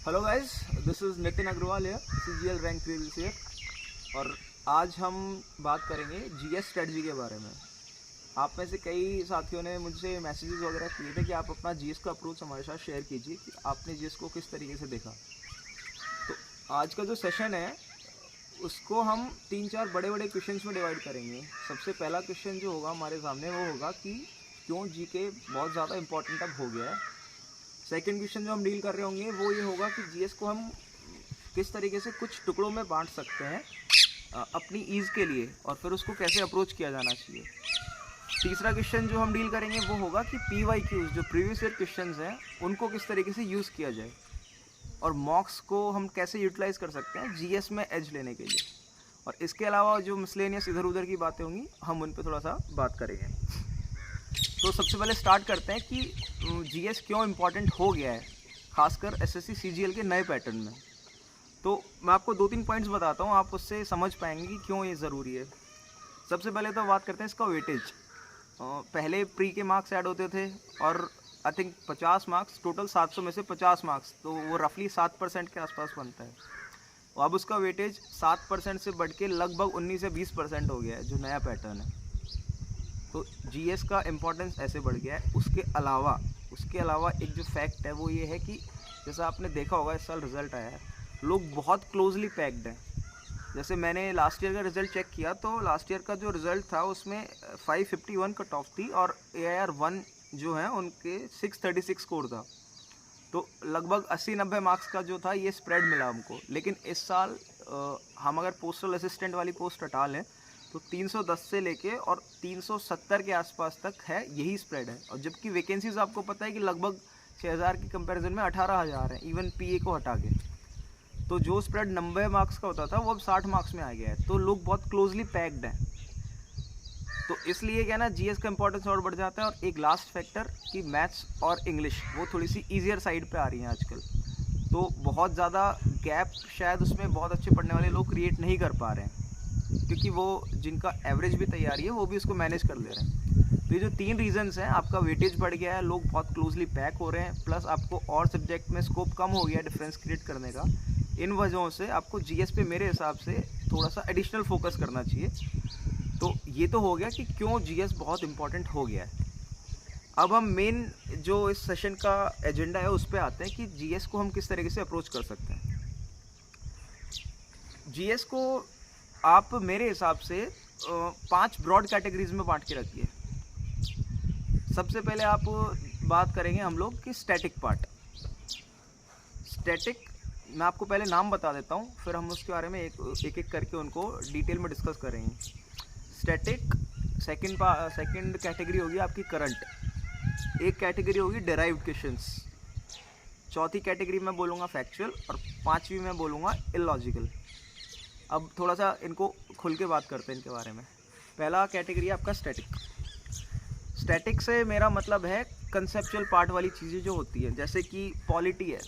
Hello guys, this is Nitin Agrawal है, CGL rank previous year. और आज हम बात करेंगे जीएस स्ट्रेटजी के बारे में। आप में से कई साथियों ने मुझसे मैसेजेस वगैरह किए थे कि आप अपना जीएस का अप्रोच हमारे साथ शेयर कीजिए कि आपने जीएस को किस तरीके से देखा। तो आज का जो सेशन है उसको हम 3-4 बड़े बड़े क्वेश्चंस में डिवाइड करेंगे। सबसे पहला क्वेश्चन जो होगा हमारे सामने वो होगा कि क्यों जीके बहुत ज़्यादा इंपॉर्टेंट अब हो गया है। सेकंड क्वेश्चन जो हम डील कर रहे होंगे वो ये होगा कि जीएस को हम किस तरीके से कुछ टुकड़ों में बांट सकते हैं अपनी ईज़ के लिए, और फिर उसको कैसे अप्रोच किया जाना चाहिए। तीसरा क्वेश्चन जो हम डील करेंगे वो होगा कि PYQs जो प्रीवियस ईयर क्वेश्चंस हैं उनको किस तरीके से यूज़ किया जाए, और मॉक्स को हम कैसे यूटिलाइज़ कर सकते हैं जीएस में एज लेने के लिए। और इसके अलावा जो मिसलेनियस इधर उधर की बातें होंगी हम उन पर थोड़ा सा बात करेंगे। तो सबसे पहले स्टार्ट करते हैं कि जीएस क्यों इम्पॉर्टेंट हो गया है, खासकर एसएससी सीजीएल के नए पैटर्न में। तो मैं आपको 2-3 पॉइंट्स बताता हूँ, आप उससे समझ पाएंगे कि क्यों ये ज़रूरी है। सबसे पहले तो बात करते हैं इसका वेटेज। पहले प्री के मार्क्स ऐड होते थे और आई थिंक 50 मार्क्स, टोटल 700 में से 50 मार्क्स, तो वो रफली 7% के आसपास बनता है। अब उसका वेटेज 7% से बढ़ के लगभग 19 से 20% हो गया है, जो नया पैटर्न है। तो जीएस का इम्पोर्टेंस ऐसे बढ़ गया है। उसके अलावा एक जो फैक्ट है वो ये है कि जैसा आपने देखा होगा इस साल रिज़ल्ट आया है, लोग बहुत क्लोजली पैक्ड हैं। जैसे मैंने लास्ट ईयर का रिज़ल्ट चेक किया तो लास्ट ईयर का जो रिज़ल्ट था उसमें 551 कट ऑफ थी और AIR1 जो है उनके 636 स्कोर था। तो लगभग 80-90 मार्क्स का जो था ये स्प्रेड मिला हमको। लेकिन इस साल हम अगर पोस्टल असिस्टेंट वाली पोस्ट हटा लें तो 310 से लेके और 370 के आसपास तक है, यही स्प्रेड है। और जबकि वैकेंसीज आपको पता है कि लगभग 6000 की कंपैरिजन में 18000 है, इवन PA को हटा के। तो जो स्प्रेड 90 मार्क्स का होता था वो अब 60 मार्क्स में आ गया है। तो लोग बहुत क्लोजली पैक्ड हैं। तो इसलिए क्या ना, जीएस का इंपॉर्टेंस और बढ़ जाता है। और एक लास्ट फैक्टर कि मैथ्स और इंग्लिश वो थोड़ी सी ईजियर साइड पे आ रही हैं आजकल, तो बहुत ज़्यादा गैप शायद उसमें बहुत अच्छे पढ़ने वाले लोग क्रिएट नहीं कर पा रहे हैं, क्योंकि वो जिनका एवरेज भी तैयारी है वो भी उसको मैनेज कर ले रहे हैं। तो ये जो 3 रीजंस हैं, आपका वेटेज बढ़ गया है, लोग बहुत क्लोजली पैक हो रहे हैं, प्लस आपको और सब्जेक्ट में स्कोप कम हो गया है डिफरेंस क्रिएट करने का। इन वजहों से आपको जीएस पे मेरे हिसाब से थोड़ा सा एडिशनल फोकस करना चाहिए। तो ये तो हो गया कि क्यों जीएस बहुत इंपॉर्टेंट हो गया है। अब हम मेन जो इस सेशन का एजेंडा है उस पर आते हैं कि जीएस को हम किस तरीके से अप्रोच कर सकते हैं। जीएस को आप मेरे हिसाब से 5 ब्रॉड कैटेगरीज में बांट के रखिए। सबसे पहले आप बात करेंगे हम लोग कि स्टैटिक पार्ट। स्टैटिक, मैं आपको पहले नाम बता देता हूँ, फिर हम उसके बारे में एक करके उनको डिटेल में डिस्कस करेंगे। स्टैटिक, सेकंड कैटेगरी होगी आपकी करंट, एक कैटेगरी होगी डेराइव्ड क्वेश्चंस, चौथी कैटेगरी में बोलूँगा फैक्चुअल, और 5वीं में बोलूँगा इलॉजिकल। अब थोड़ा सा इनको खुल के बात करते हैं इनके बारे में। पहला कैटेगरी है आपका स्टैटिक। स्टैटिक से मेरा मतलब है कंसेप्चुअल पार्ट वाली चीज़ें जो होती हैं, जैसे कि पॉलिटी है।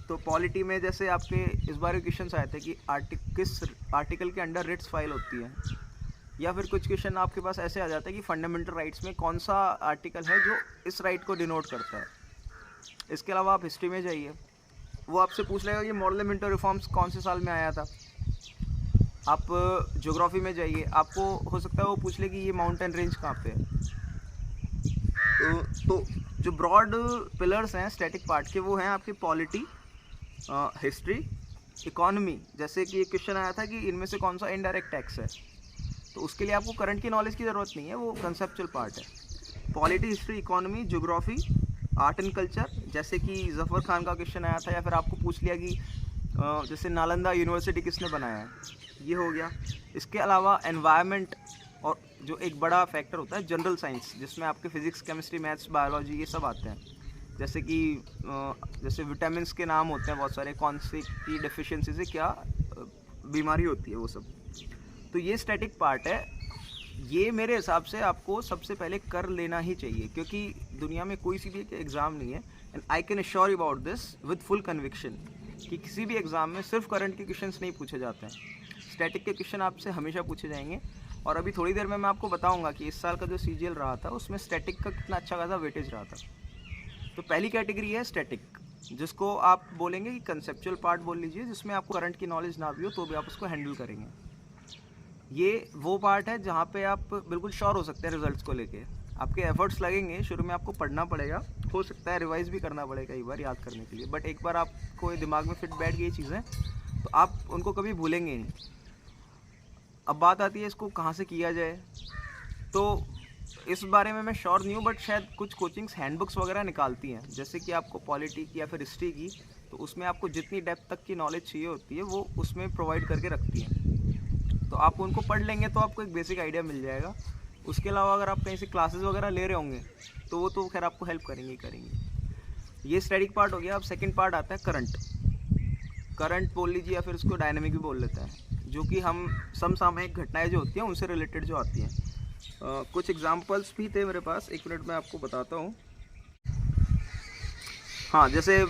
तो पॉलिटी में जैसे आपके इस बार क्वेश्चन आए थे कि किस आर्टिकल के अंडर रिट्स फाइल होती हैं, या फिर कुछ क्वेश्चन आपके पास ऐसे आ जाते हैं कि फंडामेंटल राइट्स में कौन सा आर्टिकल है जो इस राइट को डिनोट करता है। इसके अलावा आप हिस्ट्री में जाइए, वो आपसे पूछ लेगा कि मॉडल मिंटो रिफॉर्म्स कौन से साल में आया था। आप ज्योग्राफी में जाइए, आपको हो सकता है वो पूछ ले कि ये माउंटेन रेंज कहाँ पे है। तो जो ब्रॉड पिलर्स हैं स्टैटिक पार्ट के वो हैं आपकी पॉलिटी, हिस्ट्री, इकोनॉमी। जैसे कि एक क्वेश्चन आया था कि इनमें से कौन सा इनडायरेक्ट टैक्स है, तो उसके लिए आपको करंट की नॉलेज की ज़रूरत नहीं है, वो कंसेप्चुअल पार्ट है। Polity, history, economy, geography, art and culture, जैसे कि जफ़र खान का क्वेश्चन आया था, या फिर आपको पूछ लिया कि जैसे नालंदा यूनिवर्सिटी किसने बनाया है, ये हो गया। इसके अलावा एनवायरनमेंट, और जो एक बड़ा फैक्टर होता है जनरल साइंस, जिसमें आपके फिजिक्स, केमिस्ट्री, मैथ्स, बायोलॉजी ये सब आते हैं। जैसे कि जैसे विटामिन के नाम होते हैं बहुत सारे, कौन सी की डेफिशिएंसी से क्या बीमारी होती है, वो सब। तो ये स्टैटिक पार्ट है। ये मेरे हिसाब से आपको सबसे पहले कर लेना ही चाहिए, क्योंकि दुनिया में कोई सी भी एग्ज़ाम नहीं है, and I can assure you about this with full conviction, कि किसी भी एग्ज़ाम में सिर्फ करंट के क्वेश्चंस नहीं पूछे जाते हैं। स्टैटिक के क्वेश्चन आपसे हमेशा पूछे जाएंगे। और अभी थोड़ी देर में मैं आपको बताऊंगा कि इस साल का जो CGL रहा था उसमें स्टैटिक का कितना अच्छा खासा वेटेज रहा था। तो पहली कैटेगरी है स्टैटिक। जिसको आप बोलेंगे कि कंसेप्चुअल पार्ट बोल लीजिए, जिसमें आपको करंट की नॉलेज ना भी हो तो भी आप उसको हैंडल करेंगे। ये वो पार्ट है जहाँ पे आप बिल्कुल श्योर हो सकते हैं रिजल्ट्स को लेके। आपके एफर्ट्स लगेंगे, शुरू में आपको पढ़ना पड़ेगा, हो सकता है रिवाइज भी करना पड़ेगा कई बार याद करने के लिए, बट एक बार आपको दिमाग में फिट बैठ गई ये चीज़ें तो आप उनको कभी भूलेंगे नहीं। अब बात आती है इसको कहाँ से किया जाए, तो इस बारे में मैं श्योर नहीं हूँ, बट शायद कुछ कोचिंग्स हैंडबुक्स वगैरह निकालती हैं, जैसे कि आपको पॉलिटी की या फिर हिस्ट्री की, तो उसमें आपको जितनी डेप्थ तक की नॉलेज चाहिए होती है वो उसमें प्रोवाइड करके रखती हैं। तो आप उनको पढ़ लेंगे तो आपको एक बेसिक आइडिया मिल जाएगा। उसके अलावा अगर आप कहीं से क्लासेस वगैरह ले रहे होंगे तो वो तो खैर आपको हेल्प करेंगे ही करेंगे। ये स्टैटिक पार्ट हो गया। अब सेकंड पार्ट आता है करंट। करंट बोल लीजिए या फिर उसको डायनेमिक भी बोल लेते हैं, जो कि हम समसामयिक घटनाएं जो होती हैं उनसे रिलेटेड जो आती हैं। कुछ एग्जांपल्स भी थे मेरे पास, एक मिनट में आपको बताता हूँ। हाँ, जैसे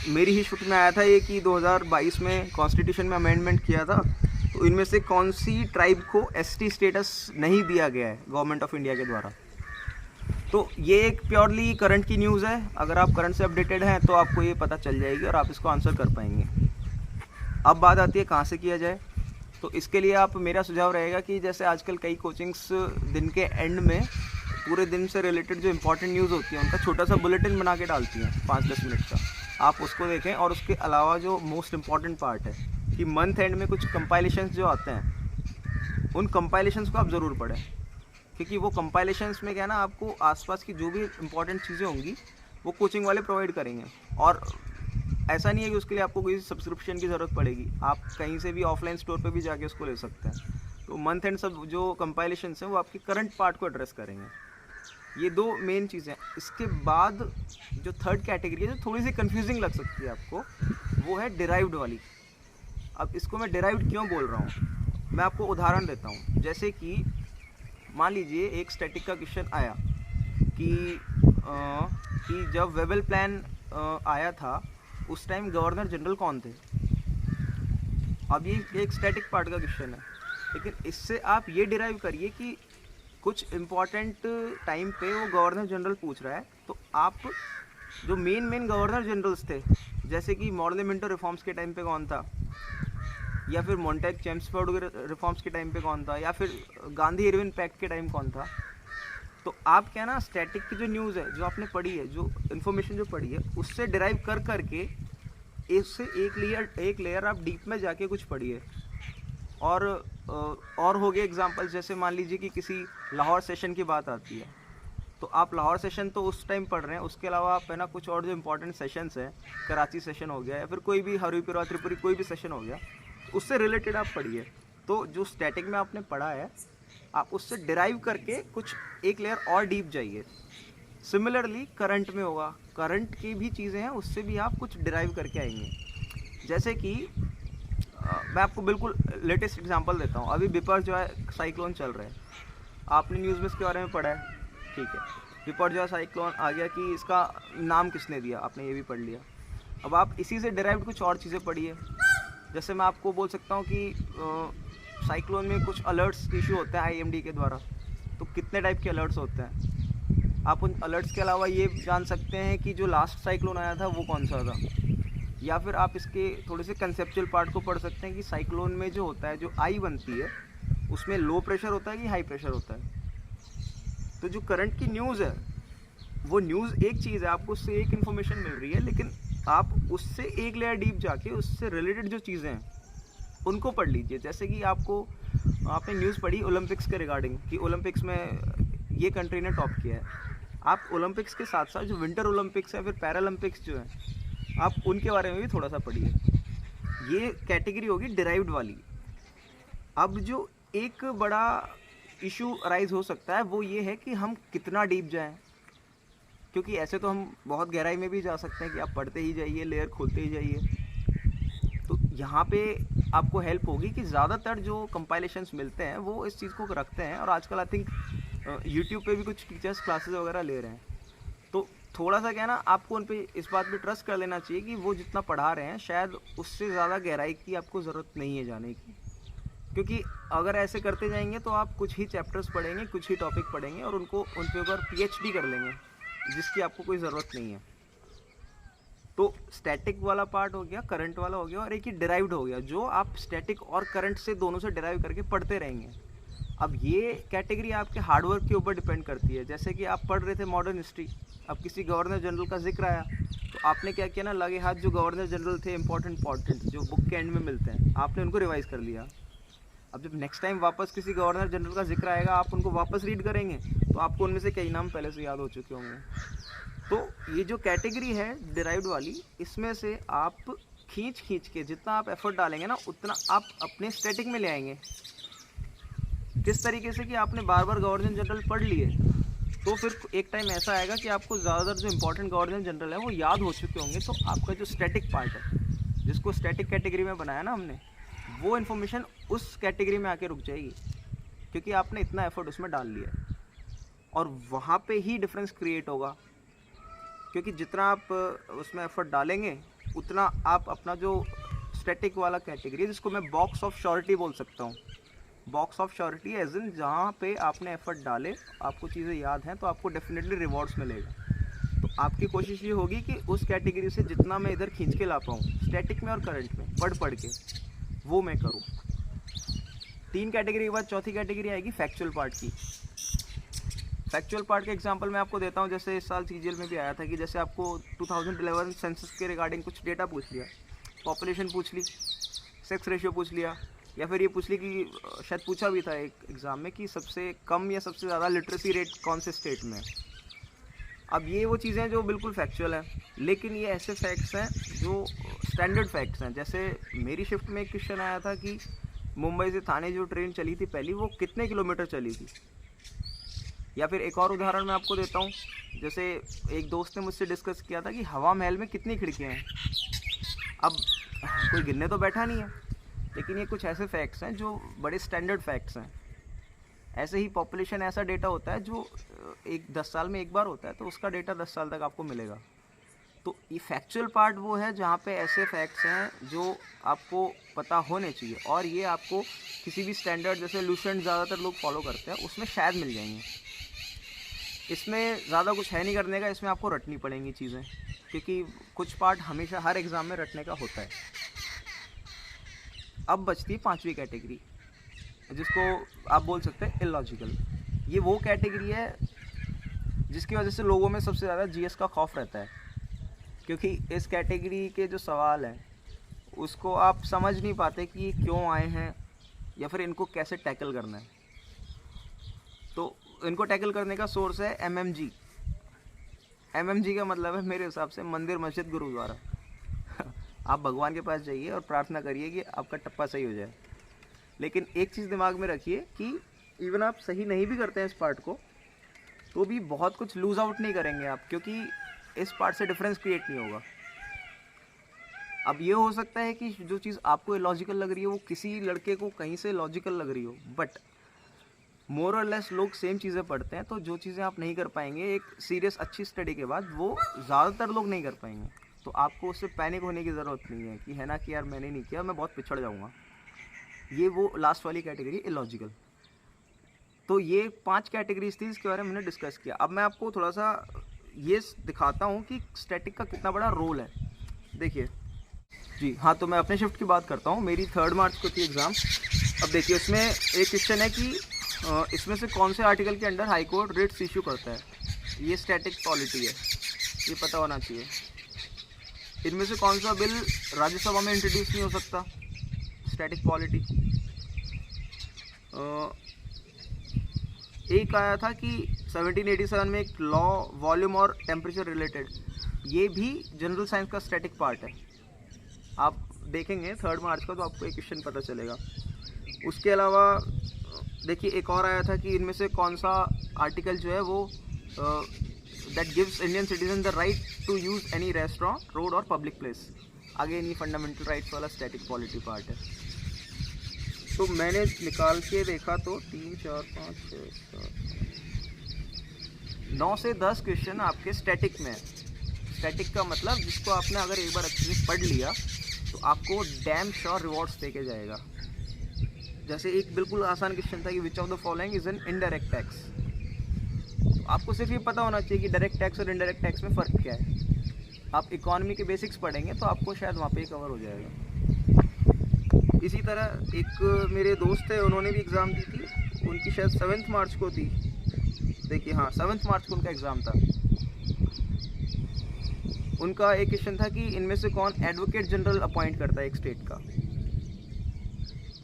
मेरी ही छुट्टी में आया था ये कि 2022 में कॉन्स्टिट्यूशन में अमेंडमेंट किया था, तो इनमें से कौन सी ट्राइब को एसटी स्टेटस नहीं दिया गया है गवर्नमेंट ऑफ इंडिया के द्वारा। तो ये एक प्योरली करंट की न्यूज़ है। अगर आप करंट से अपडेटेड हैं तो आपको ये पता चल जाएगी और आप इसको आंसर कर पाएंगे। अब बात आती है कहाँ से किया जाए। तो इसके लिए आप, मेरा सुझाव रहेगा कि जैसे आजकल कई कोचिंग्स दिन के एंड में पूरे दिन से रिलेटेड जो इंपॉर्टेंट न्यूज़ होती है उनका छोटा सा बुलेटिन बना के डालती हैं 5-10 मिनट का, आप उसको देखें। और उसके अलावा जो मोस्ट इम्पॉर्टेंट पार्ट है कि मंथ एंड में कुछ कंपाइलेशंस जो आते हैं उन कंपाइलेशंस को आप ज़रूर पढ़ें, क्योंकि वो कंपाइलेशंस में क्या है ना, आपको आसपास की जो भी इंपॉर्टेंट चीज़ें होंगी वो कोचिंग वाले प्रोवाइड करेंगे। और ऐसा नहीं है कि उसके लिए आपको कोई सब्सक्रिप्शन की ज़रूरत पड़ेगी, आप कहीं से भी ऑफलाइन स्टोर पे भी जाके उसको ले सकते हैं। तो मंथ एंड सब जो कंपाइलेशंस हैं वो आपकी करंट पार्ट को एड्रेस करेंगे। ये दो मेन चीज़ें। इसके बाद जो थर्ड कैटेगरी है जो थोड़ी सी कंफ्यूजिंग लग सकती है आपको, वो है डिराइव्ड वाली। अब इसको मैं डिराइव्ड क्यों बोल रहा हूँ, मैं आपको उदाहरण देता हूँ। जैसे कि मान लीजिए एक स्टैटिक का क्वेश्चन आया कि जब वेबल प्लान आया था उस टाइम गवर्नर जनरल कौन थे। अब ये एक स्टैटिक पार्ट का क्वेश्चन है, लेकिन इससे आप ये डिराइव करिए कि कुछ इम्पॉर्टेंट टाइम पे वो गवर्नर जनरल पूछ रहा है, तो आप जो मेन गवर्नर जनरल्स थे, जैसे कि मॉडल मिंटो रिफॉर्म्स के टाइम पे कौन था, या फिर मॉन्टेग चेम्सफोर्ड रिफॉर्म्स के टाइम पे कौन था, या फिर गांधी इरविन पैक्ट के टाइम कौन था। तो आप क्या ना, स्टैटिक की जो न्यूज़ है जो आपने पढ़ी है, जो इन्फॉर्मेशन जो पढ़ी है, उससे डिराइव कर करके इससे एक लेयर आप डीप में जाके कुछ पढ़िए। और हो गए एग्जांपल्स, जैसे मान लीजिए कि किसी लाहौर सेशन की बात आती है, तो आप लाहौर सेशन तो उस टाइम पढ़ रहे हैं, उसके अलावा आप है ना कुछ और जो इंपॉर्टेंट सेशंस हैं, कराची सेशन हो गया या फिर कोई भी हरीपुरा त्रिपुरी कोई भी सेशन हो गया, उससे रिलेटेड आप पढ़िए। तो जो स्टैटिक में आपने पढ़ा है आप उससे डिराइव करके कुछ एक लेयर और डीप जाइए। सिमिलरली करंट में होगा, करंट की भी चीज़ें हैं, उससे भी आप कुछ डिराइव करके आएंगे। जैसे कि मैं आपको बिल्कुल लेटेस्ट एग्जांपल देता हूँ। अभी बिपर जो है साइक्लोन चल रहा है, आपने न्यूज़ में इसके बारे में पढ़ा है, ठीक है। बिपर जो है साइक्लोन आ गया, कि इसका नाम किसने दिया, आपने ये भी पढ़ लिया। अब आप इसी से डिराइव्ड कुछ और चीज़ें पढ़िए। जैसे मैं आपको बोल सकता हूँ कि साइक्लोन में कुछ अलर्ट्स इशू होते हैं IMD के द्वारा, तो कितने टाइप के अलर्ट्स होते हैं। आप उन अलर्ट्स के अलावा ये जान सकते हैं कि जो लास्ट साइक्लोन आया था वो कौन सा था। या फिर आप इसके थोड़े से कंसेप्चुअल पार्ट को पढ़ सकते हैं कि साइक्लोन में जो होता है, जो आई बनती है, उसमें लो प्रेशर होता है कि हाई प्रेशर होता है। तो जो करंट की न्यूज़ है वो न्यूज़ एक चीज़ है, आपको उससे एक इन्फॉर्मेशन मिल रही है, लेकिन आप उससे एक लेयर डीप जाके उससे रिलेटेड जो चीज़ें हैं उनको पढ़ लीजिए। जैसे कि आपने न्यूज़ पढ़ी ओलंपिक्स के रिगार्डिंग, कि ओलंपिक्स में ये कंट्री ने टॉप किया है। आप ओलंपिक्स के साथ साथ जो विंटर ओलंपिक्स है, फिर पैरालंपिक्स जो है, आप उनके बारे में भी थोड़ा सा पढ़िए। ये कैटेगरी होगी डिराइव्ड वाली। अब जो एक बड़ा इशू अराइज हो सकता है वो ये है कि हम कितना डीप जाएं, क्योंकि ऐसे तो हम बहुत गहराई में भी जा सकते हैं कि आप पढ़ते ही जाइए, लेयर खोलते ही जाइए। तो यहाँ पे आपको हेल्प होगी कि ज़्यादातर जो कंपाइलेशंस मिलते हैं वो इस चीज़ को रखते हैं, और आजकल आई थिंक यूट्यूब पे भी कुछ टीचर्स क्लासेस वगैरह ले रहे हैं। तो थोड़ा सा क्या ना, आपको उन पे इस बात पे ट्रस्ट कर लेना चाहिए कि वो जितना पढ़ा रहे हैं शायद उससे ज़्यादा गहराई की आपको ज़रूरत नहीं है जाने की। क्योंकि अगर ऐसे करते जाएंगे तो आप कुछ ही चैप्टर्स पढ़ेंगे, कुछ ही टॉपिक पढ़ेंगे और उन पे ऊपर PhD कर लेंगे, जिसकी आपको कोई ज़रूरत नहीं है। तो स्टैटिक वाला पार्ट हो गया, करंट वाला हो गया, और एक ही डिराइव्ड हो गया जो आप स्टैटिक और करंट से दोनों से डिराइव करके पढ़ते रहेंगे। अब ये कैटेगरी आपके हार्डवर्क के ऊपर डिपेंड करती है। जैसे कि आप पढ़ रहे थे मॉडर्न हिस्ट्री, अब किसी गवर्नर जनरल का जिक्र आया तो आपने क्या किया ना, लगे हाथ जो गवर्नर जनरल थे इंपॉर्टेंट जो बुक के एंड में मिलते हैं, आपने उनको रिवाइज कर लिया। अब जब नेक्स्ट टाइम वापस किसी गवर्नर जनरल का जिक्र आएगा, आप उनको वापस रीड करेंगे तो आपको उनमें से कई नाम पहले से याद हो चुके होंगे। तो ये जो कैटेगरी है डिराइव्ड वाली, इसमें से आप खींच के जितना आप एफर्ट डालेंगे ना, उतना आप अपने स्टैटिक में ले आएंगे। किस तरीके से कि आपने बार बार गवर्नर जनरल पढ़ लिए, तो फिर एक टाइम ऐसा आएगा कि आपको ज़्यादातर जो इंपॉर्टेंट गवर्नर जनरल है वो याद हो चुके होंगे। तो आपका जो स्टैटिक पार्ट है, जिसको स्टैटिक कैटेगरी में बनाया ना हमने, वो इन्फॉर्मेशन उस कैटेगरी में आके रुक जाएगी, क्योंकि आपने इतना एफर्ट उसमें डाल लिया है। और वहाँ पे ही डिफरेंस क्रिएट होगा, क्योंकि जितना आप उसमें एफर्ट डालेंगे उतना आप अपना जो स्टैटिक वाला कैटेगरी, जिसको मैं बॉक्स ऑफ श्योरिटी बोल सकता हूँ, box of surety as in जहाँ पे आपने एफर्ट डाले, आपको चीज़ें याद हैं, तो आपको डेफिनेटली रिवॉर्ड्स मिलेगा। तो आपकी कोशिश ये होगी कि उस कैटेगरी से जितना मैं इधर खींच के ला पाऊँ स्टैटिक में और करंट में पढ़ के, वो मैं करूँ। 3 कैटेगरी के बाद चौथी कैटेगरी आएगी फैक्चुअल पार्ट की। फैक्चुअल पार्ट का एग्जांपल मैं आपको देता हूँ। जैसे इस साल सीजीएल में भी आया था कि जैसे आपको 2011 सेंसस के रिगार्डिंग कुछ डेटा पूछ लिया, पॉपुलेशन पूछ ली, सेक्स रेशियो पूछ लिया, या फिर ये पूछ ली कि शायद पूछा भी था एक एग्ज़ाम में कि सबसे कम या सबसे ज़्यादा लिटरेसी रेट कौन से स्टेट में है। अब ये वो चीज़ें जो बिल्कुल फैक्चुअल हैं, लेकिन ये ऐसे फैक्ट्स हैं जो स्टैंडर्ड फैक्ट्स हैं। जैसे मेरी शिफ्ट में एक क्वेश्चन आया था कि मुंबई से थाने जो ट्रेन चली थी पहली, वो कितने किलोमीटर चली थी। या फिर एक और उदाहरण मैं आपको देता हूँ। जैसे एक दोस्त ने मुझसे डिस्कस किया था कि हवा महल में कितनी खिड़कियाँ हैं। अब कोई गिनने तो बैठा नहीं है, लेकिन ये कुछ ऐसे फैक्ट्स हैं जो बड़े स्टैंडर्ड फैक्ट्स हैं। ऐसे ही पॉपुलेशन ऐसा डेटा होता है जो 10 साल में एक बार होता है, तो उसका डेटा 10 साल तक आपको मिलेगा। तो ये फैक्चुअल पार्ट वो है जहाँ पे ऐसे फैक्ट्स हैं जो आपको पता होने चाहिए, और ये आपको किसी भी स्टैंडर्ड, जैसे लूसेंट ज़्यादातर लोग फॉलो करते हैं, उसमें शायद मिल जाएंगे। इसमें ज़्यादा कुछ है नहीं करने का, इसमें आपको रटनी पड़ेंगी चीज़ें, क्योंकि कुछ पार्ट हमेशा हर एग्ज़ाम में रटने का होता है। अब बचती है 5वीं कैटेगरी, जिसको आप बोल सकते हैं इलॉजिकल। ये वो कैटेगरी है जिसकी वजह से लोगों में सबसे ज़्यादा जीएस का खौफ रहता है, क्योंकि इस कैटेगरी के जो सवाल हैं उसको आप समझ नहीं पाते कि ये क्यों आए हैं या फिर इनको कैसे टैकल करना है। तो इनको टैकल करने का सोर्स है एमएमजी। एमएमजी का मतलब है मेरे हिसाब से मंदिर, मस्जिद, गुरुद्वारा। आप भगवान के पास जाइए और प्रार्थना करिए कि आपका टप्पा सही हो जाए। लेकिन एक चीज़ दिमाग में रखिए कि इवन आप सही नहीं भी करते हैं इस पार्ट को, तो भी बहुत कुछ लूज़ आउट नहीं करेंगे आप, क्योंकि इस पार्ट से डिफरेंस क्रिएट नहीं होगा। अब ये हो सकता है कि जो चीज़ आपको इलॉजिकल लग रही है वो किसी लड़के को कहीं से लॉजिकल लग रही हो, बट मोर और लेस लोग सेम चीज़ें पढ़ते हैं। तो जो चीज़ें आप नहीं कर पाएंगे एक सीरियस अच्छी स्टडी के बाद, वो ज़्यादातर लोग नहीं कर पाएंगे। तो आपको उससे पैनिक होने की ज़रूरत नहीं है कि है ना कि यार मैंने नहीं किया, मैं बहुत पिछड़ जाऊँगा। ये वो लास्ट वाली कैटेगरी इलॉजिकल। तो ये 5 कैटेगरीज थी जिसके बारे में हमने डिस्कस किया। अब मैं आपको थोड़ा सा ये दिखाता हूँ कि स्टैटिक का कितना बड़ा रोल है। देखिए जी हाँ, तो मैं अपने शिफ्ट की बात करता हूँ। मेरी 3 मार्च को थी एग्ज़ाम। अब देखिए उसमें एक क्वेश्चन है कि इसमें से कौन से आर्टिकल के under high court writs issue करता है। ये स्टैटिक पॉलिटी है, ये पता होना चाहिए। इनमें से कौन सा बिल राज्यसभा में इंट्रोड्यूस नहीं हो सकता, स्टैटिक पॉलिटी। एक आया था कि 1787 में एक लॉ वॉल्यूम और टेम्परेचर रिलेटेड, ये भी जनरल साइंस का स्टैटिक पार्ट है। आप देखेंगे 3 मार्च का तो आपको एक क्वेश्चन पता चलेगा। उसके अलावा देखिए एक और आया था कि इनमें से कौन सा आर्टिकल जो है वो that gives Indian citizen the right to use any restaurant, road और पब्लिक प्लेस। आगे इन्हीं फंडामेंटल राइट्स वाला स्टैटिक पॉलिटी पार्ट है। तो मैंने निकाल के देखा तो 3, 4, 5, 6, 7, 9 से 10 क्वेश्चन आपके स्टैटिक में है। स्टैटिक का मतलब जिसको आपने अगर एक बार अच्छे से पढ़ लिया तो आपको डैम श्योर रिवॉर्ड्स दे के जाएगा। जैसे एक बिल्कुल आसान क्वेश्चन था कि which of the following is an indirect tax. तो आपको सिर्फ ये पता होना चाहिए कि डायरेक्ट टैक्स और इनडायरेक्ट टैक्स में फ़र्क क्या है। आप इकोनॉमी के बेसिक्स पढ़ेंगे तो आपको शायद वहाँ पे ही कवर हो जाएगा। इसी तरह एक मेरे दोस्त थे, उन्होंने भी एग्ज़ाम दी थी, उनकी शायद 7 मार्च को थी, देखिए हाँ 7 मार्च को उनका एग्ज़ाम था। उनका एक क्वेश्चन था कि इनमें से कौन एडवोकेट जनरल अपॉइंट करता है एक स्टेट का।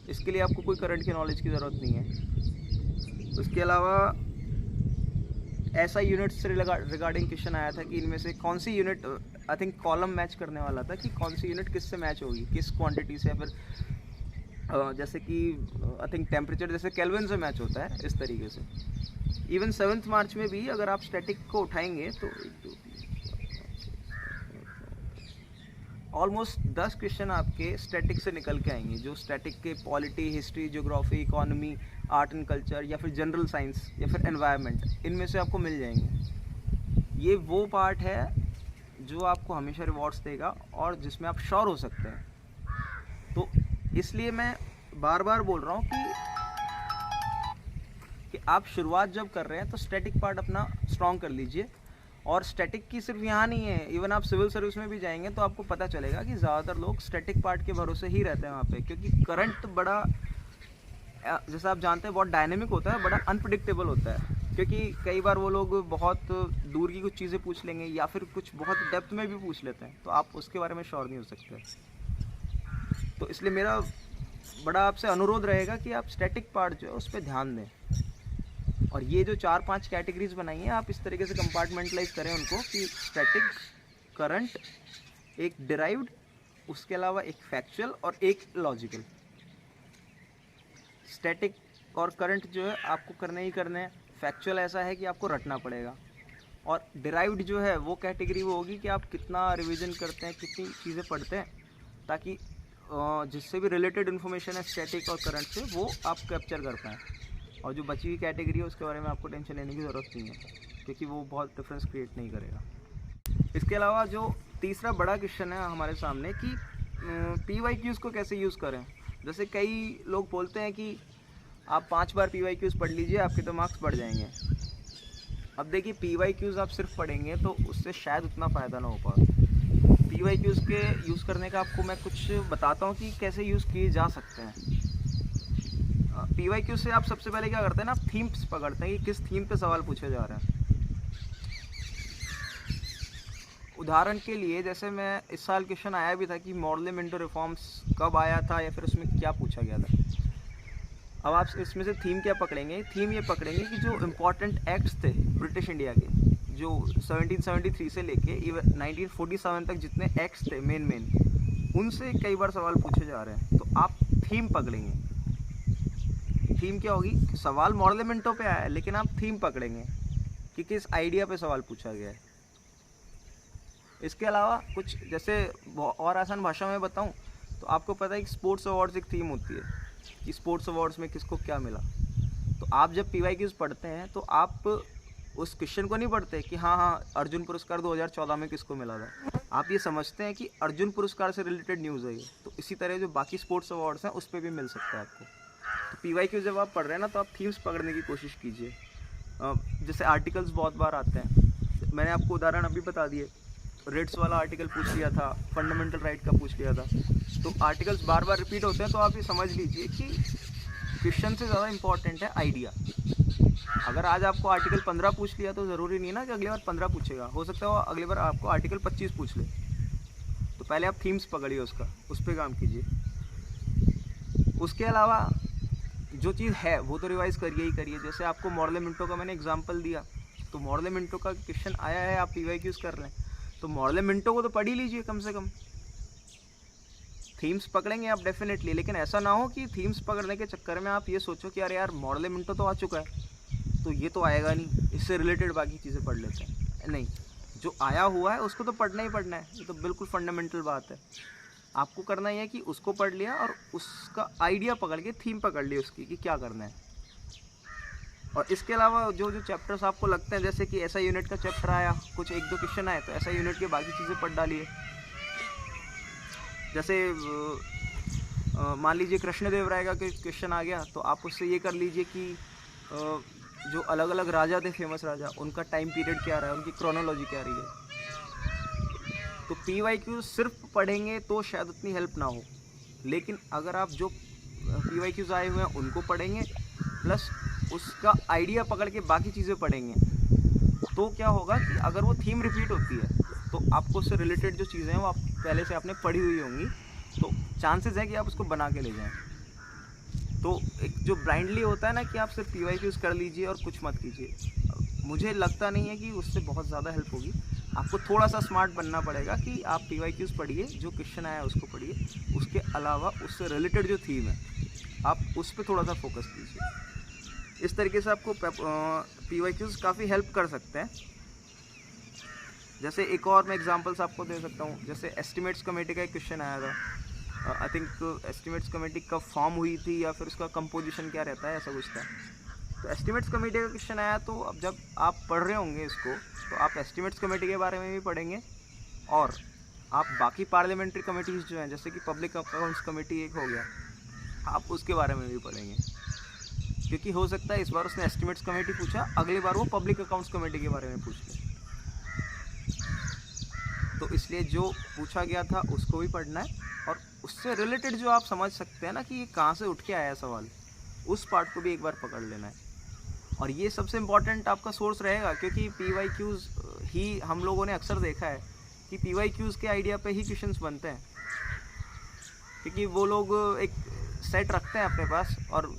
इसके लिए आपको कोई करंट की नॉलेज की ज़रूरत नहीं है। उसके अलावा ऐसा यूनिट से रिगार्डिंग क्वेश्चन आया था कि इनमें से कौन सी unit, I think column match करने वाला था, कि कौन सी यूनिट किससे मैच होगी, किस क्वांटिटी से, या फिर जैसे कि आई थिंक टेम्परेचर जैसे केल्विन से मैच होता है, इस तरीके से। इवन 7 मार्च में भी अगर आप स्टैटिक को उठाएंगे तो ऑलमोस्ट 10 क्वेश्चन आपके स्टैटिक से निकल के आएंगे, जो स्टैटिक के polity, history, geography, economy, art and culture, या फिर जनरल साइंस, या फिर एनवायरनमेंट, इनमें से आपको मिल जाएंगे। ये वो पार्ट है जो आपको हमेशा रिवॉर्ड्स देगा और जिसमें आप श्योर हो सकते हैं। तो इसलिए मैं बार बार बोल रहा हूँ कि आप शुरुआत जब कर रहे हैं तो स्टैटिक पार्ट अपना स्ट्रॉन्ग कर लीजिए। और स्टैटिक की सिर्फ यहाँ नहीं है, इवन आप सिविल सर्विस में भी जाएंगे तो आपको पता चलेगा कि ज़्यादातर लोग स्टैटिक पार्ट के भरोसे ही रहते हैं वहाँ पे, क्योंकि करंट बड़ा, जैसा आप जानते हैं, बहुत डायनेमिक होता है, बड़ा अनप्रिडिक्टेबल होता है। क्योंकि कई बार वो लोग बहुत दूर की कुछ चीज़ें पूछ लेंगे या फिर कुछ बहुत डेप्थ में भी पूछ लेते हैं, तो आप उसके बारे में श्योर नहीं हो सकते। तो इसलिए मेरा बड़ा आपसे अनुरोध रहेगा कि आप स्टैटिक पार्ट जो है उस पर ध्यान दें। और ये जो 4-5 कैटेगरीज बनाई हैं, आप इस तरीके से कंपार्टमेंटलाइज करें उनको कि स्टैटिक, करंट, एक डिराइव्ड, उसके अलावा एक फैक्चुअल और एक लॉजिकल। स्टैटिक और करंट जो है आपको करने ही करने हैं। फैक्चुअल ऐसा है कि आपको रटना पड़ेगा। और डिराइव्ड जो है वो कैटेगरी वो होगी कि आप कितना रिवीजन करते हैं, कितनी चीज़ें पढ़ते हैं, ताकि जिससे भी रिलेटेड इन्फॉर्मेशन है स्टैटिक और करंट से, वो आप कैप्चर कर पाएँ। और जो बची हुई कैटेगरी है उसके बारे में आपको टेंशन लेने की ज़रूरत नहीं है, क्योंकि वो बहुत डिफरेंस क्रिएट नहीं करेगा। इसके अलावा जो तीसरा बड़ा क्वेश्चन है हमारे सामने कि PYQs को कैसे यूज़ करें। जैसे कई लोग बोलते हैं कि आप 5 बार PYQs पढ़ लीजिए, आपके तो मार्क्स बढ़ जाएंगे। अब देखिए, PYQs आप सिर्फ पढ़ेंगे तो उससे शायद उतना फ़ायदा ना हो पाए। PYQs के यूज़ करने का आपको मैं कुछ बताता हूँ कि कैसे यूज़ किए जा सकते हैं। PYQ से आप सबसे पहले क्या करते हैं ना, आप थीम्स पकड़ते हैं कि किस थीम पे सवाल पूछे जा रहे हैं। उदाहरण के लिए, जैसे मैं इस साल क्वेश्चन आया भी था कि मॉडल मिंटो रिफॉर्म्स कब आया था या फिर उसमें क्या पूछा गया था। अब आप इसमें से थीम क्या पकड़ेंगे, थीम ये पकड़ेंगे कि जो इम्पोर्टेंट एक्ट्स थे ब्रिटिश इंडिया के, जो 1773 से लेके 1947 तक जितने एक्ट्स थे मेन, उनसे कई बार सवाल पूछे जा रहे हैं। तो आप थीम पकड़ेंगे। थीम क्या होगी, सवाल मॉडल मिंटो पे आया है लेकिन आप थीम पकड़ेंगे कि किस आइडिया पे सवाल पूछा गया है। इसके अलावा कुछ, जैसे और आसान भाषा में बताऊं तो आपको पता है कि स्पोर्ट्स अवार्ड्स एक थीम होती है कि स्पोर्ट्स अवार्ड्स में किसको क्या मिला। तो आप जब PYQs पढ़ते हैं तो आप उस क्वेश्चन को नहीं पढ़ते कि हाँ अर्जुन पुरस्कार 2014 में किसको मिला था। आप ये समझते हैं कि अर्जुन पुरस्कार से रिलेटेड न्यूज़ है ये। तो इसी तरह जो बाकी स्पोर्ट्स अवार्ड्स हैं उस पर भी मिल सकता है आपको। तो PYQ जब आप पढ़ रहे हैं ना, तो आप थीम्स पकड़ने की कोशिश कीजिए। जैसे आर्टिकल्स बहुत बार आते हैं, मैंने आपको उदाहरण अभी बता दिए, रेट्स वाला आर्टिकल पूछ लिया था, फंडामेंटल राइट का पूछ लिया था। तो आर्टिकल्स बार बार रिपीट होते हैं, तो आप ये समझ लीजिए कि क्वेश्चन से ज़्यादा इंपॉर्टेंट है आइडिया। अगर आज आपको आर्टिकल 15 पूछ लिया तो ज़रूरी नहीं है ना कि अगली बार 15 पूछेगा, हो सकता है वो अगली बार आपको आर्टिकल 25 पूछ ले। तो पहले आप थीम्स पकड़िए उसका, उस पर काम कीजिए। उसके अलावा जो चीज़ है वो तो रिवाइज़ करिए ही करिए। जैसे आपको मॉडल मिंटो का मैंने एग्जांपल दिया, तो मॉडल मिंटो का क्वेश्चन आया है, आप PYQs कर रहे हैं तो मॉडल मिंटो को तो पढ़ ही लीजिए कम से कम। थीम्स पकड़ेंगे आप डेफिनेटली, लेकिन ऐसा ना हो कि थीम्स पकड़ने के चक्कर में आप ये सोचो कि अरे यार मॉडल मिंटो तो आ चुका है तो ये तो आएगा नहीं, इससे रिलेटेड बाकी चीज़ें पढ़ लेते हैं। नहीं, जो आया हुआ है उसको तो पढ़ना ही पढ़ना है, ये तो बिल्कुल फंडामेंटल बात है। आपको करना ही है कि उसको पढ़ लिया और उसका आइडिया पकड़ के थीम पकड़ ली उसकी कि क्या करना है। और इसके अलावा जो चैप्टर्स आपको लगते हैं, जैसे कि ऐसा यूनिट का चैप्टर आया, कुछ 1-2 क्वेश्चन आए, तो ऐसा यूनिट की बाकी चीज़ें पढ़ डालिए। जैसे मान लीजिए कृष्णदेव राय का क्वेश्चन आ गया, तो आप उससे ये कर लीजिए कि जो अलग अलग राजा थे, फेमस राजा, उनका टाइम पीरियड क्या रहा है, उनकी क्रोनोलॉजी क्या रही है। तो PYQ सिर्फ पढ़ेंगे तो शायद उतनी हेल्प ना हो, लेकिन अगर आप जो PYQs आए हुए हैं उनको पढ़ेंगे प्लस उसका आइडिया पकड़ के बाकी चीज़ें पढ़ेंगे, तो क्या होगा कि अगर वो थीम रिपीट होती है तो आपको उससे रिलेटेड जो चीज़ें हैं वो आप पहले से आपने पढ़ी हुई होंगी, तो चांसेस है कि आप उसको बना के ले जाएं। तो एक जो ब्लाइंडली होता है ना कि आप सिर्फ PYQs कर लीजिए और कुछ मत कीजिए, मुझे लगता नहीं है कि उससे बहुत ज़्यादा हेल्प होगी। आपको थोड़ा सा स्मार्ट बनना पड़ेगा कि आप PYQs पढ़िए, जो क्वेश्चन आया है उसको पढ़िए, उसके अलावा उससे रिलेटेड जो थीम है आप उस पर थोड़ा सा फोकस कीजिए। इस तरीके से आपको PYQs काफ़ी हेल्प कर सकते हैं। जैसे एक और मैं एग्जांपल्स आपको दे सकता हूँ, जैसे एस्टिमेट्स कमेटी का एक क्वेश्चन आया था। आई थिंक एस्टिमेट्स कमेटी कब फॉर्म हुई थी या फिर उसका कंपोजिशन क्या रहता है, ऐसा कुछ था। तो एस्टिमेट्स कमेटी का क्वेश्चन आया, तो अब जब आप पढ़ रहे होंगे इसको तो आप एस्टिमेट्स कमेटी के बारे में भी पढ़ेंगे और आप बाकी पार्लियामेंट्री कमेटीज़ जो हैं, जैसे कि पब्लिक अकाउंट्स कमेटी एक हो गया, आप उसके बारे में भी पढ़ेंगे। क्योंकि हो सकता है इस बार उसने एस्टिमेट्स कमेटी पूछा, अगली बार वो पब्लिक अकाउंट्स कमेटी के बारे में पूछ ले, तो इसलिए जो पूछा गया था उसको भी पढ़ना है और उससे रिलेटेड जो आप समझ सकते हैं ना कि ये कहाँ से उठ के आया सवाल, उस पार्ट को भी एक बार पकड़ लेना है। और ये सबसे इम्पॉर्टेंट आपका सोर्स रहेगा, क्योंकि PYQs ही हम लोगों ने अक्सर देखा है कि PYQs के आइडिया पे ही क्वेश्चंस बनते हैं, क्योंकि वो लोग एक सेट रखते हैं अपने पास और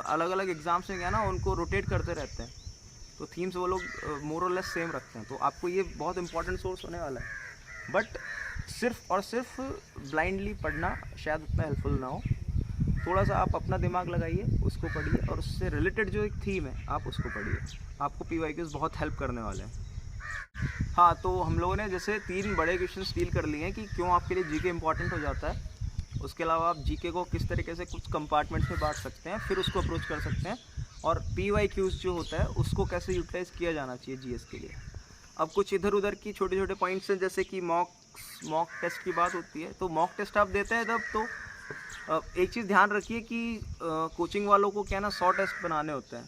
अलग अलग एग्ज़ाम्स में क्या ना उनको रोटेट करते रहते हैं, तो थीम्स वो लोग मोर और लेस सेम रखते हैं। तो आपको ये बहुत इंपॉर्टेंट सोर्स होने वाला है, बट सिर्फ और सिर्फ ब्लाइंडली पढ़ना शायद उतना हेल्पफुल ना हो। थोड़ा सा आप अपना दिमाग लगाइए, उसको पढ़िए और उससे रिलेटेड जो एक थीम है आप उसको पढ़िए, आपको PYQs बहुत हेल्प करने वाले हैं। हाँ, तो हम लोगों ने जैसे 3 बड़े क्वेश्चन डील कर लिए हैं कि क्यों आपके लिए GK इंपॉर्टेंट हो जाता है। उसके अलावा आप GK को किस तरीके से कुछ कंपार्टमेंट्स में बांट सकते हैं, फिर उसको अप्रोच कर सकते हैं, और PYQs जो होता है उसको कैसे यूटिलाइज़ किया जाना चाहिए GS के लिए। अब कुछ इधर उधर की छोटे छोटे पॉइंट्स हैं, जैसे कि मॉक टेस्ट की बात होती है, तो मॉक टेस्ट आप देते हैं तब तो एक चीज़ ध्यान रखिए कि कोचिंग वालों को क्या ना 100 टेस्ट बनाने होते हैं।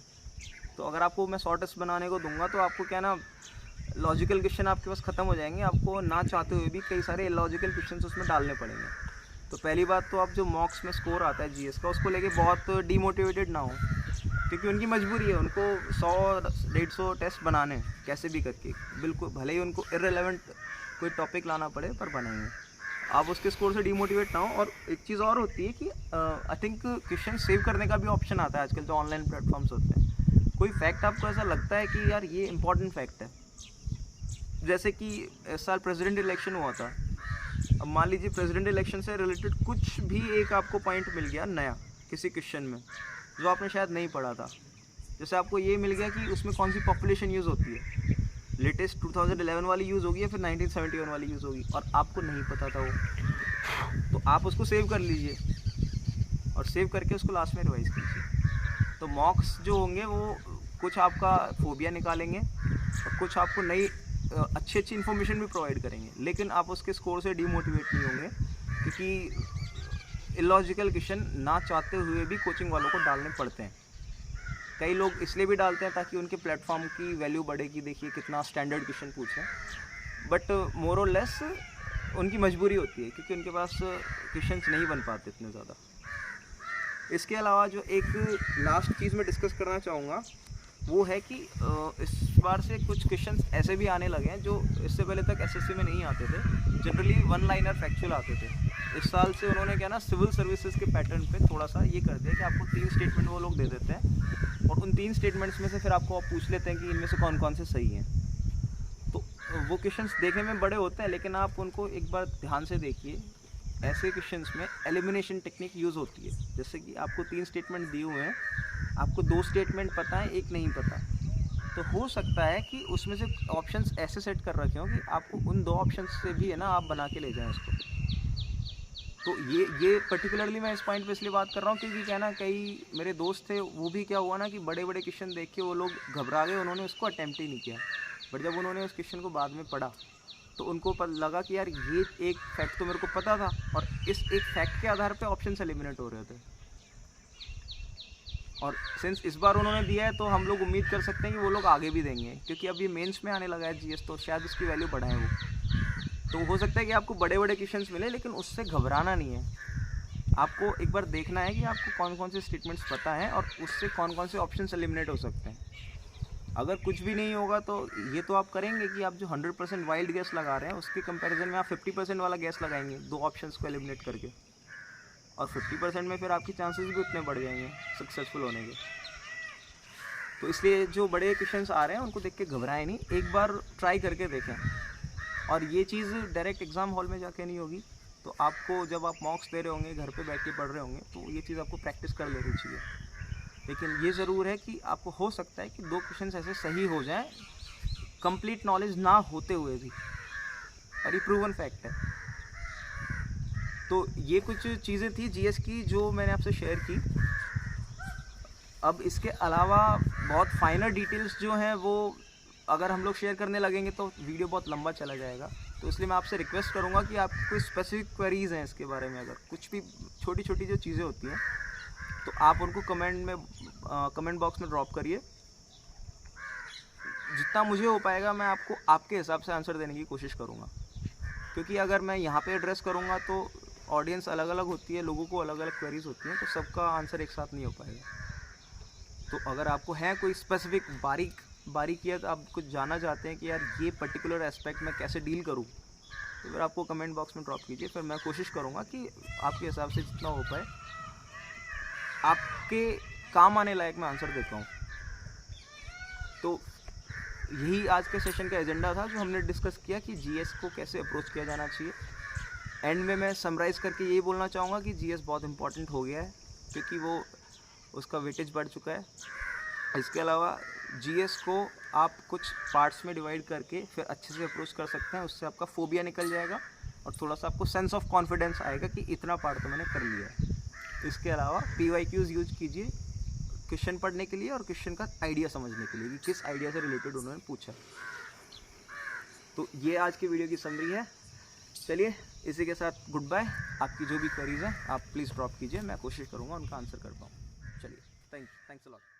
तो अगर आपको मैं 100 टेस्ट बनाने को दूंगा तो आपको क्या ना लॉजिकल क्वेश्चन आपके पास ख़त्म हो जाएंगे, आपको ना चाहते हुए भी कई सारे इलॉजिकल क्वेश्चन उसमें डालने पड़ेंगे। तो पहली बात तो आप जो मॉक्स में स्कोर आता है GS का, उसको लेके बहुत डीमोटिवेटेड ना हो, क्योंकि उनकी मजबूरी है, उनको 100-150 टेस्ट बनाने हैं कैसे भी करके, बिल्कुल भले ही उनको इर्रेलेवेंट कोई टॉपिक लाना पड़े पर बनाएंगे। आप उसके स्कोर से डीमोटिवेट ना हो। और एक चीज़ और होती है कि आई थिंक क्वेश्चन सेव करने का भी ऑप्शन आता है आजकल जो ऑनलाइन प्लेटफॉर्म्स होते हैं। कोई फैक्ट आपको ऐसा लगता है कि यार ये इंपॉर्टेंट फैक्ट है, जैसे कि इस साल प्रेसिडेंट इलेक्शन हुआ था, अब मान लीजिए प्रेसिडेंट इलेक्शन से रिलेटेड कुछ भी एक आपको पॉइंट मिल गया नया किसी क्वेश्चन में जो आपने शायद नहीं पढ़ा था। जैसे आपको ये मिल गया कि उसमें कौन सी पॉपुलेशन यूज़ होती है, लेटेस्ट 2011 वाली यूज़ होगी या फिर 1971 वाली यूज़ होगी, और आपको नहीं पता था वो, तो आप उसको सेव कर लीजिए और सेव करके उसको लास्ट में रिवाइज कीजिए। तो मॉक्स जो होंगे वो कुछ आपका फोबिया निकालेंगे और कुछ आपको नई अच्छी इन्फॉर्मेशन भी प्रोवाइड करेंगे, लेकिन आप उसके स्कोर से डीमोटिवेट नहीं होंगे, क्योंकि इलॉजिकल क्वेश्चन ना चाहते हुए भी कोचिंग वालों को डालने पड़ते हैं। कई लोग इसलिए भी डालते हैं ताकि उनके प्लेटफॉर्म की वैल्यू बढ़े कि देखिए कितना स्टैंडर्ड क्वेश्चन पूछे, बट मोर और लेस उनकी मजबूरी होती है क्योंकि उनके पास क्वेश्चंस नहीं बन पाते इतने ज़्यादा। इसके अलावा जो एक लास्ट चीज़ मैं डिस्कस करना चाहूँगा वो है कि इस बार से कुछ क्वेश्चंस ऐसे भी आने लगे हैं जो इससे पहले तक SSC में नहीं आते थे, जनरली 1 लाइनर फैक्चुअल आते थे। इस साल से उन्होंने क्या ना सिविल सर्विसेज के पैटर्न पे थोड़ा सा ये कर दिया कि आपको 3 स्टेटमेंट वो लोग दे देते हैं और उन 3 स्टेटमेंट्स में से फिर आपको आप पूछ लेते हैं कि इनमें से कौन कौन से सही हैं। तो वो क्वेश्चंस देखने में बड़े होते हैं, लेकिन आप उनको एक बार ध्यान से देखिए। ऐसे क्वेश्चंस में एलिमिनेशन टेक्निक यूज़ होती है, जैसे कि आपको 3 स्टेटमेंट दिए हुए हैं, आपको 2 स्टेटमेंट पता है, एक नहीं पता, तो हो सकता है कि उसमें से ऑप्शंस ऐसे सेट कर रखे हों कि आपको उन 2 ऑप्शंस से भी है ना आप बना के ले जाएं उसको। तो ये पर्टिकुलरली मैं इस पॉइंट पे इसलिए बात कर रहा हूँ क्योंकि क्या ना कई मेरे दोस्त थे, वो भी क्या हुआ ना कि बड़े बड़े क्वेश्चन देख के वो लोग घबरा गए, उन्होंने उसको अटैम्प्ट ही नहीं किया। बट जब उन्होंने उस क्वेश्चन को बाद में पढ़ा तो उनको लगा कि यार ये एक फैक्ट तो मेरे को पता था और इस एक फैक्ट के आधार पे ऑप्शंस एलिमिनेट हो रहे थे। और सिंस इस बार उन्होंने दिया है तो हम लोग उम्मीद कर सकते हैं कि वो लोग आगे भी देंगे, क्योंकि अब ये मेंस में आने लगा है GS, तो शायद उसकी वैल्यू बढ़ाएं वो। तो हो सकता है कि आपको बड़े बड़े क्वेश्चंस मिले, लेकिन उससे घबराना नहीं है। आपको एक बार देखना है कि आपको कौन कौन से स्टेटमेंट्स पता हैं और उससे कौन कौन से ऑप्शंस एलिमिनेट हो सकते हैं। अगर कुछ भी नहीं होगा तो ये तो आप करेंगे कि आप जो 100% वाइल्ड गैस लगा रहे हैं उसके कंपैरिजन में आप 50% वाला गैस लगाएंगे 2 ऑप्शंस को एलिमिनेट करके, और 50% में फिर आपके चांसेस भी उतने बढ़ जाएंगे सक्सेसफुल होने के। तो इसलिए जो बड़े क्वेश्चंस आ रहे हैं उनको देख के घबराएं नहीं, एक बार ट्राई करके देखें। और ये चीज़ डायरेक्ट एग्ज़ाम हॉल में जाके नहीं होगी, तो आपको जब आप मॉक्स दे रहे होंगे, घर पे बैठ के पढ़ रहे होंगे, तो ये चीज़ आपको प्रैक्टिस कर लेनी चाहिए। लेकिन ये ज़रूर है कि आपको हो सकता है कि 2 क्वेश्चंस ऐसे सही हो जाएं कंप्लीट नॉलेज ना होते हुए भी, और ये प्रूवन फैक्ट है। तो ये कुछ चीज़ें थी जीएस की जो मैंने आपसे शेयर की। अब इसके अलावा बहुत फाइनर डिटेल्स जो हैं वो अगर हम लोग शेयर करने लगेंगे तो वीडियो बहुत लंबा चला जाएगा। तो इसलिए मैं आपसे रिक्वेस्ट करूंगा कि आपको कोई स्पेसिफिक क्वेरीज़ हैं इसके बारे में, अगर कुछ भी छोटी छोटी जो चीज़ें होती हैं तो आप उनको कमेंट बॉक्स में ड्रॉप करिए। जितना मुझे हो पाएगा मैं आपको आपके हिसाब से आंसर देने की कोशिश करूँगा, क्योंकि अगर मैं यहाँ पे एड्रेस करूँगा तो ऑडियंस अलग अलग होती है, लोगों को अलग अलग क्वेरीज होती हैं, तो सबका आंसर एक साथ नहीं हो पाएगा। तो अगर आपको है कोई स्पेसिफिक बारीकियत आप कुछ जानना चाहते हैं कि यार ये पर्टिकुलर एस्पेक्ट मैं कैसे डील करूँ, तो फिर आपको कमेंट बॉक्स में ड्रॉप कीजिए। फिर मैं कोशिश करूँगा कि आपके हिसाब से जितना हो पाए आपके काम आने लायक मैं आंसर देता हूँ। तो यही आज के सेशन का एजेंडा था जो हमने डिस्कस किया कि जीएस को कैसे अप्रोच किया जाना चाहिए। एंड में मैं समराइज़ करके यही बोलना चाहूँगा कि जीएस बहुत इंपॉर्टेंट हो गया है, क्योंकि वो उसका वेटेज बढ़ चुका है। इसके अलावा जीएस को आप कुछ पार्ट्स में डिवाइड करके फिर अच्छे से अप्रोच कर सकते हैं, उससे आपका फोबिया निकल जाएगा और थोड़ा सा आपको सेंस ऑफ कॉन्फिडेंस आएगा कि इतना पार्ट तो मैंने कर लिया है। इसके अलावा PYQs यूज कीजिए क्वेश्चन पढ़ने के लिए और क्वेश्चन का आइडिया समझने के लिए कि किस आइडिया से रिलेटेड उन्होंने पूछा। तो ये आज की वीडियो की समरी है। चलिए इसी के साथ गुड बाय। आपकी जो भी क्वेरीज हैं आप प्लीज़ ड्रॉप कीजिए, मैं कोशिश करूँगा उनका आंसर कर पाऊँ। चलिए, थैंक्स अ लॉट।